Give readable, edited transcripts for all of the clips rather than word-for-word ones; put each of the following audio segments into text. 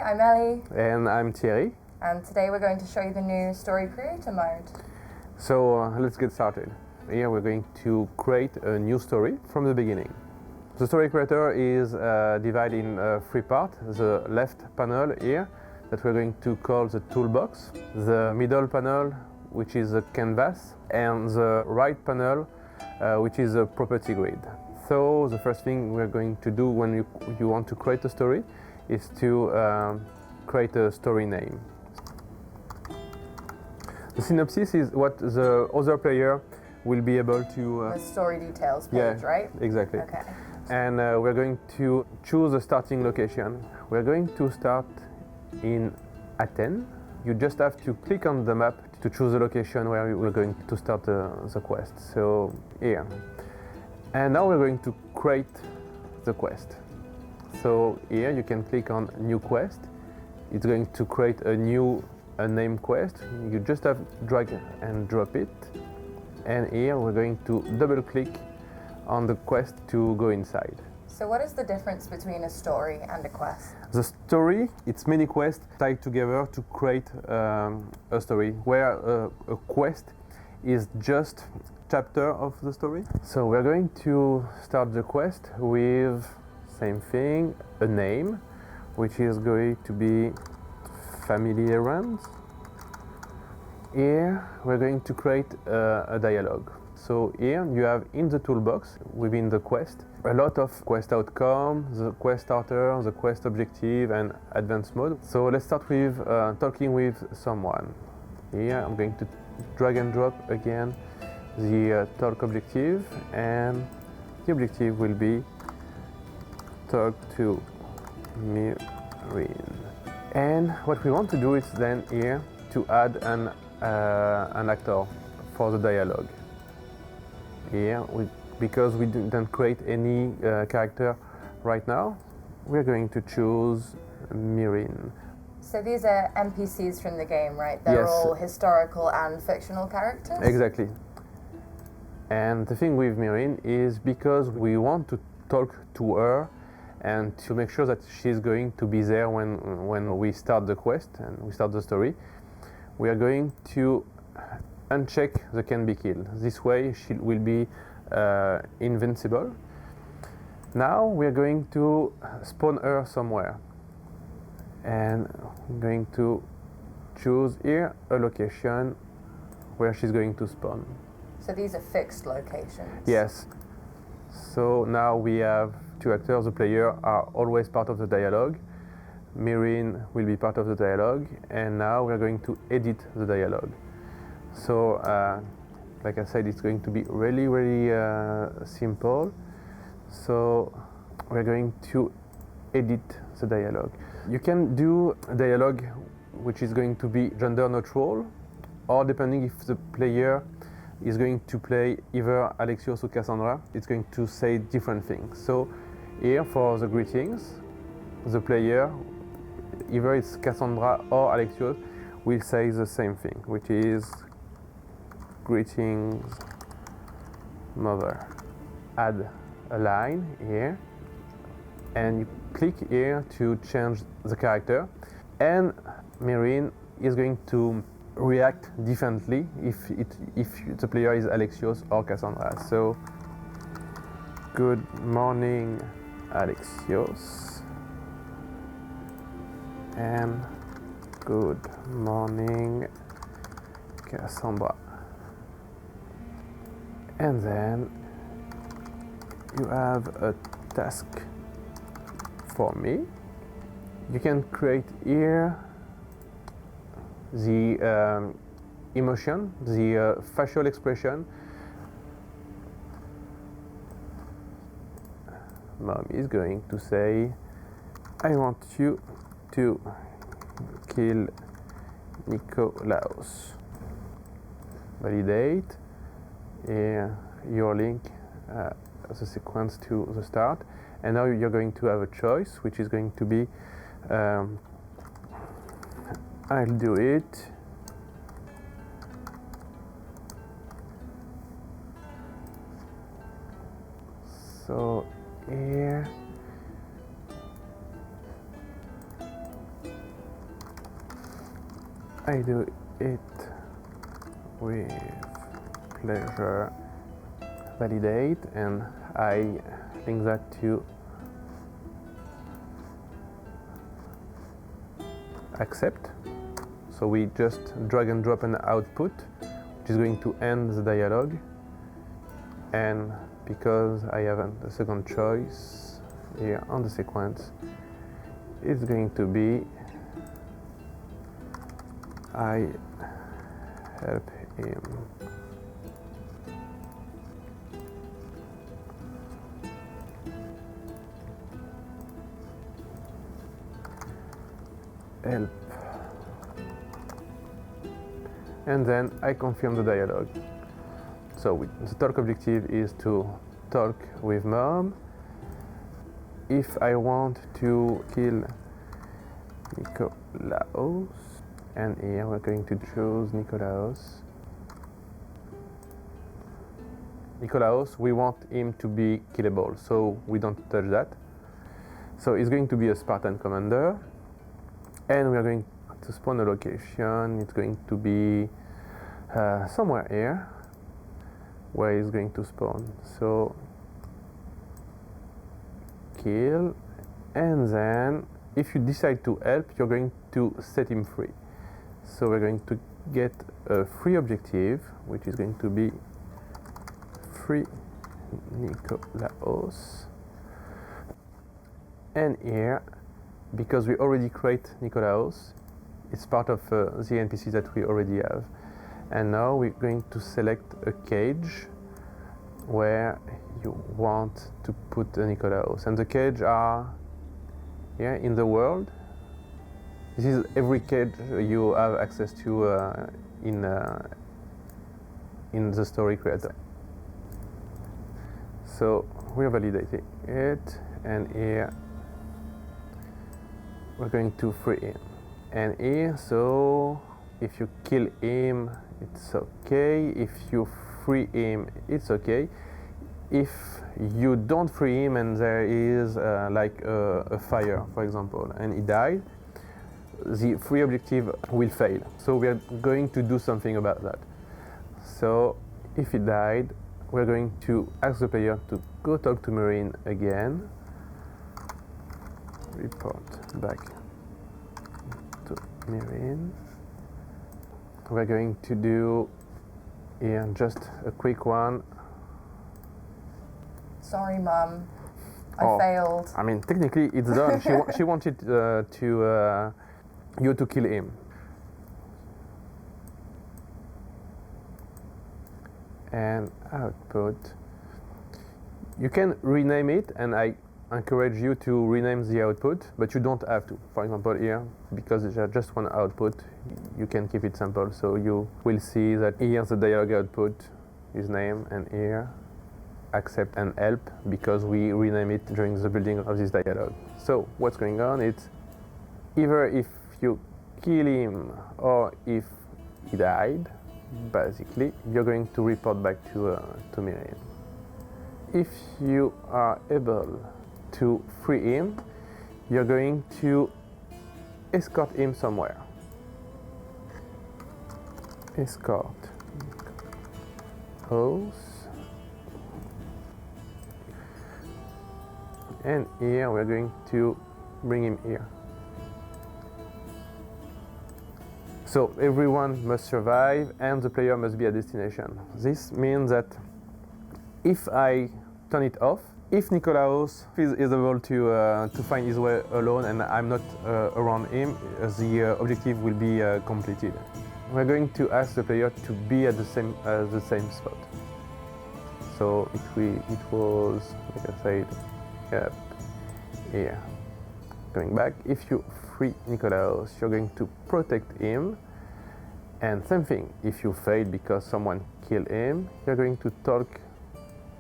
I'm Ellie. And I'm Thierry. And today we're going to show you the new Story Creator mode. So let's get started. Here we're going to create a new story from the beginning. The Story Creator is divided in three parts. The left panel here that we're going to call the toolbox, the middle panel which is a canvas, and the right panel which is a property grid. So the first thing we're going to do when you want to create a story is to create a story name. The synopsis is what the other player will be able to... the story details page, right? Exactly. Okay. And we're going to choose a starting location. We're going to start in Athens. You just have to click on the map to choose the location where we're going to start the quest. So here. And now we're going to create the quest. So here you can click on New Quest. It's going to create a new name quest. You just have to drag and drop it. And here we're going to double click on the quest to go inside. So what is the difference between a story and a quest? The story, it's many quests tied together to create a story, where a quest is just chapter of the story. So we're going to start the quest with same thing, a name, which is going to be family errands. Here we're going to create a dialogue. So here you have in the toolbox within the quest a lot of quest outcome, the quest starter, the quest objective and advanced mode. So let's start with talking with someone. Here I'm going to drag and drop again the talk objective, and the objective will be talk to Mirin. And what we want to do is then here to add an actor for the dialogue. Here, because we didn't create any character right now, we're going to choose Mirin. So these are NPCs from the game, right? They're Yes. all historical and fictional characters? Exactly. And the thing with Mirin is because we want to talk to her and to make sure that she's going to be there when we start the quest and we start the story, we are going to uncheck the can be killed. This way she will be invincible. Now we are going to spawn her somewhere. And I'm going to choose here a location where she's going to spawn. So these are fixed locations? Yes. So now we have two actors. The player are always part of the dialogue. Mirin will be part of the dialogue, and now we're going to edit the dialogue. So, like I said, it's going to be really, really simple. So we're going to edit the dialogue. You can do a dialogue which is going to be gender neutral, or depending if the player is going to play either Alexios or Cassandra, it's going to say different things. So here for the greetings, the player, either it's Cassandra or Alexios, will say the same thing, which is greetings, mother. Add a line here, and you click here to change the character, and Mirin is going to react differently if the player is Alexios or Cassandra. So, good morning, Alexios, and good morning, Cassandra. And then you have a task for me. You can create here the emotion, the facial expression. Mom is going to say, I want you to kill Nikolaos. Validate. Here your link the sequence to the start, and now you're going to have a choice, which is going to be I'll do it. So here I do it with pleasure, validate, and I link that to accept. So we just drag and drop an output, which is going to end the dialogue. And because I have a second choice here on the sequence, it's going to be I help him. Help. And then I confirm the dialogue. So the talk objective is to talk with mom. If I want to kill Nikolaos, and here we're going to choose Nikolaos. Nikolaos, we want him to be killable, so we don't touch that. So it's going to be a Spartan commander, and we are going to spawn a location. It's going to be somewhere here where it's going to spawn. So kill, and then if you decide to help, you're going to set him free. So we're going to get a free objective, which is going to be free Nikolaos. And here, because we already create Nikolaos, it's part of the NPC that we already have. And now we're going to select a cage where you want to put the Nikolaos. And the cage are here in the world. This is every cage you have access to in the story creator. So we're validating it, and here we're going to free him. And here, so if you kill him, it's okay. If you free him, it's okay. If you don't free him and there is like a fire, for example, and he died, the free objective will fail. So we are going to do something about that. So if he died, we're going to ask the player to go talk to Marine again. Report back to Marine. We're going to do here just a quick one. Sorry, Mum. I failed. I mean, technically it's done. She wanted you to kill him. And output. You can rename it, and I encourage you to rename the output, but you don't have to. For example, here, because there's just one output, you can keep it simple. So you will see that here the dialogue output is name, and here accept and help, because we rename it during the building of this dialogue. So what's going on? It's either if you kill him or if he died, basically you're going to report back to Miriam. If you are able to free him, you're going to escort him somewhere. Escort house. And here we're going to bring him here. So everyone must survive and the player must be a destination. This means that if I turn it off, if Nikolaos is able to find his way alone and I'm not around him, the objective will be completed. We're going to ask the player to be at the same spot. So it was, like I said, up here. Going back, if you free Nikolaos, you're going to protect him. And same thing, if you fail because someone killed him, you're going to talk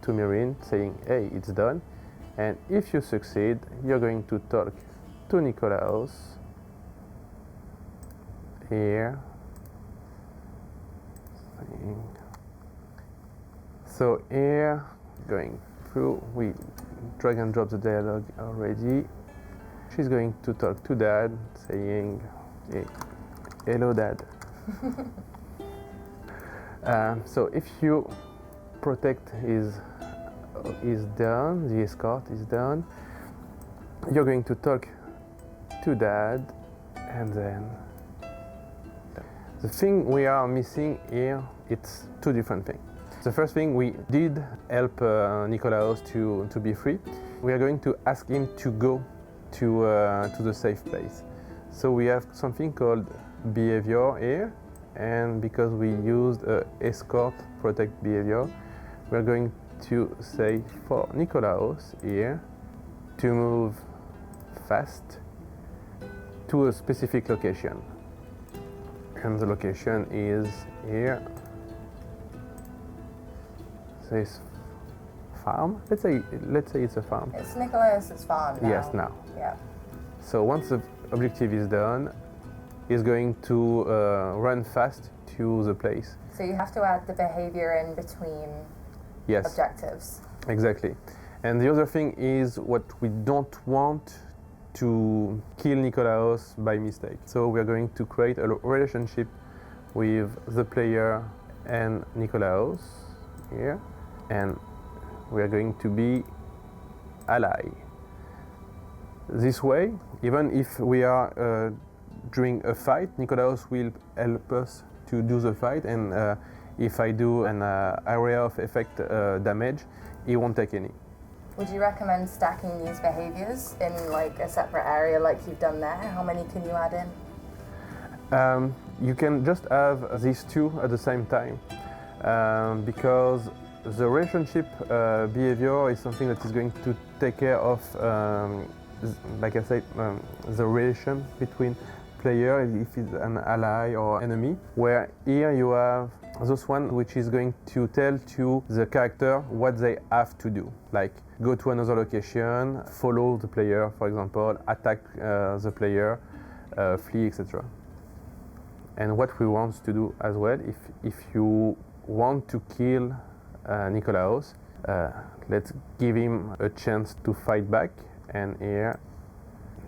to Marine saying, hey, it's done. And if you succeed, you're going to talk to Nikolaos here. So here, going through, we drag and drop the dialogue already. She's going to talk to Dad, saying, hey, hello Dad. So if you protect is done, the escort is done, you're going to talk to Dad, and then the thing we are missing here, it's two different things. The first thing, we did help Nicolaus to be free. We are going to ask him to go to the safe place. So we have something called behavior here, and because we used escort protect behavior, we're going to say for Nicolaus here to move fast to a specific location. And the location is here. Says farm. Let's say it's a farm. It's Nicolaus's farm now. Yes, now. Yeah. So once the objective is done, he's going to run fast to the place. So you have to add the behavior in between objectives. Exactly. And the other thing is what we don't want to kill Nicolaus by mistake. So we are going to create a relationship with the player and Nicolaus here, and we are going to be ally. This way, even if we are during a fight, Nicolaus will help us to do the fight, and if I do an area of effect damage, he won't take any. Would you recommend stacking these behaviors in like a separate area like you've done there? How many can you add in? You can just have these two at the same time, because the relationship behavior is something that is going to take care of, like I said, the relation between player, if it's an ally or enemy, where here you have this one which is going to tell to the character what they have to do, like go to another location, follow the player, for example, attack the player, flee, etc. And what we want to do as well, if you want to kill Nicolaus, let's give him a chance to fight back, and here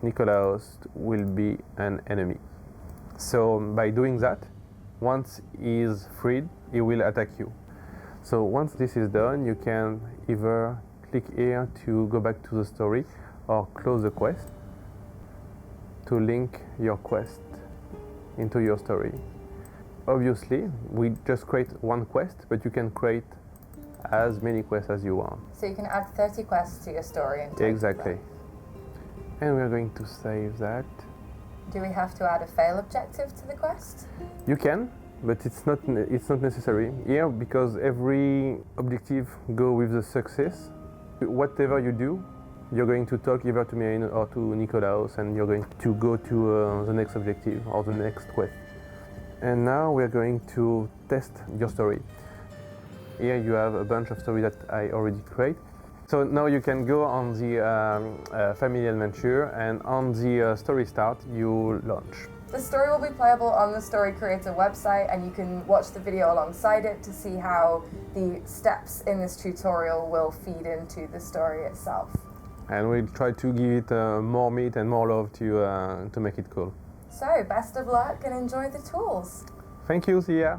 Nicolaus will be an enemy. So by doing that, once he is freed, he will attack you. So once this is done, you can either click here to go back to the story or close the quest to link your quest into your story. Obviously, we just create one quest, but you can create as many quests as you want. So you can add 30 quests to your story and exactly. And we're going to save that. Do we have to add a fail objective to the quest? You can, but it's not necessary here, because every objective go with the success. Whatever you do, you're going to talk either to me or to Nicolaus, and you're going to go to the next objective or the next quest. And now we're going to test your story. Here you have a bunch of stories that I already create. So now you can go on the family adventure, and on the story start you launch. The story will be playable on the Story Creator website, and you can watch the video alongside it to see how the steps in this tutorial will feed into the story itself. And we'll try to give it more meat and more love to make it cool. So, best of luck and enjoy the tools. Thank you, Sia.